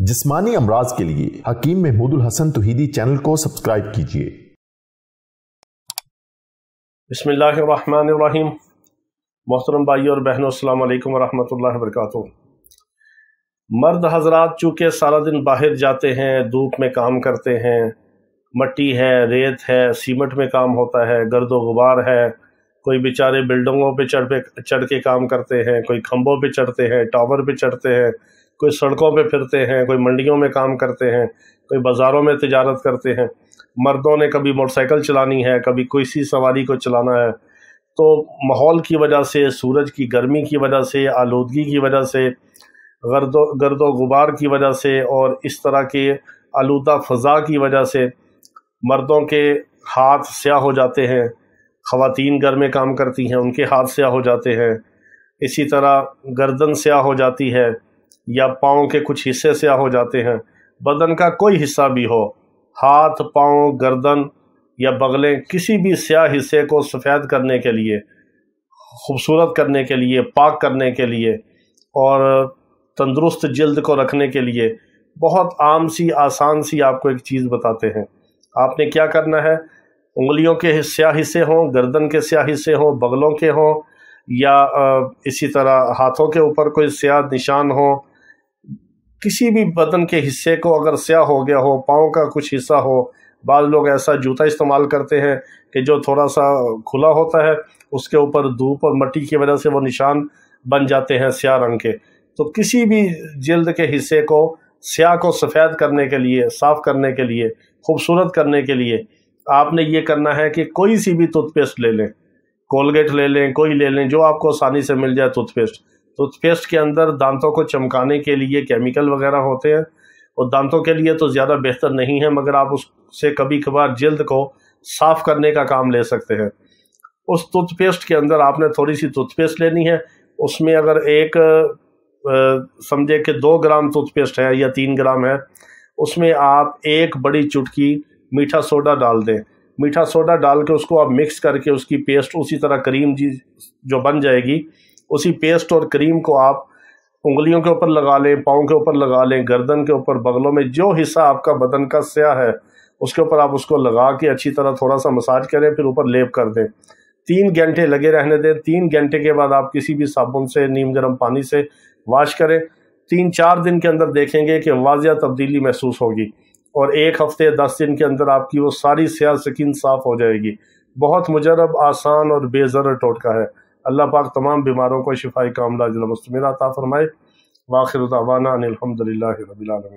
जिस्मानी अमराज के लिए हकीम महमूदुल हसन तौहीदी चैनल को सब्सक्राइब कीजिए। बिस्मिल्लाहिर्रहमानिर्रहीम। मोहतरम भाइयों और बहनों, अस्सलाम वालेकुम वरहमतुल्लाहि वबरकातुहू। मर्द हजरात चूँकि सारा दिन बाहर जाते हैं, धूप में काम करते हैं, मट्टी है, रेत है, सीमेंट में काम होता है, गर्दो गुबार है, कोई बेचारे बिल्डिंगों पे चढ़ के काम करते हैं, कोई खंभों पे चढ़ते हैं, टावर पे चढ़ते हैं, कोई सड़कों पे फिरते हैं, कोई मंडियों में काम करते हैं, कोई बाज़ारों में तिजारत करते हैं। मर्दों ने कभी मोटरसाइकिल चलानी है, कभी कोई सी सवारी को चलाना है। तो माहौल की वजह से, सूरज की गर्मी की वजह से, आलूदगी की वजह से, गर्दो गुबार की वजह से और इस तरह के आलूदा फ़ज़ा की वजह से मर्दों के हाथ स्याह हो जाते हैं। ख़वातीन घर में काम करती हैं, उनके हाथ स्याह हो जाते हैं। इसी तरह गर्दन स्याह हो जाती है या पाँव के कुछ हिस्से स्याह हो जाते हैं। बदन का कोई हिस्सा भी हो, हाथ, पाँव, गर्दन या बगलें, किसी भी स्याह हिस्से को सफ़ेद करने के लिए, खूबसूरत करने के लिए, पाक करने के लिए और तंदुरुस्त जल्द को रखने के लिए बहुत आम सी, आसान सी आपको एक चीज़ बताते हैं। आपने क्या करना है, उंगलियों के स्याह हिस्से हों, गर्दन के स्याह हिस्से हों, बगलों के हों या इसी तरह हाथों के ऊपर कोई स्याह निशान हो, किसी भी बदन के हिस्से को अगर स्याह हो गया हो, पाँव का कुछ हिस्सा हो। बाद लोग ऐसा जूता इस्तेमाल करते हैं कि जो थोड़ा सा खुला होता है, उसके ऊपर धूप और मिट्टी की वजह से वो निशान बन जाते हैं स्याह रंग के। तो किसी भी जल्द के हिस्से को, स्याह को सफ़ेद करने के लिए, साफ़ करने के लिए, खूबसूरत करने के लिए आपने ये करना है कि कोई सी भी टूथपेस्ट ले लें, कोलगेट ले लें, कोई ले लें जो आपको आसानी से मिल जाए। टूथपेस्ट के अंदर दांतों को चमकाने के लिए केमिकल वगैरह होते हैं और दांतों के लिए तो ज़्यादा बेहतर नहीं है, मगर आप उससे कभी कभार जल्द को साफ़ करने का काम ले सकते हैं। उस टूथपेस्ट के अंदर आपने थोड़ी सी टूथपेस्ट लेनी है। उसमें अगर एक समझे कि 2 ग्राम टूथपेस्ट है या 3 ग्राम है, उसमें आप एक बड़ी चुटकी मीठा सोडा डाल दें। मीठा सोडा डाल के उसको आप मिक्स करके उसकी पेस्ट, उसी तरह क्रीम जी जो बन जाएगी, उसी पेस्ट और क्रीम को आप उंगलियों के ऊपर लगा लें, पाँव के ऊपर लगा लें, गर्दन के ऊपर, बगलों में, जो हिस्सा आपका बदन का स्याह है उसके ऊपर आप उसको लगा के अच्छी तरह थोड़ा सा मसाज करें, फिर ऊपर लेप कर दें। 3 घंटे लगे रहने दें। 3 घंटे के बाद आप किसी भी साबुन से, नीम गर्म पानी से वॉश करें। 3-4 दिन के अंदर देखेंगे कि वाज़िया तब्दीली महसूस होगी और 1 हफ्ते 10 दिन के अंदर आपकी वो सारी स्याह स्किन साफ़ हो जाएगी। बहुत मुजरब, आसान और बेज़र टोटका है। अल्लाह पाक तमाम बीमारों को शिफाई कामिला अता फरमाए। व आखिर दावाना अनिल हम्दुलिल्लाहि रब्बिल आलमीन।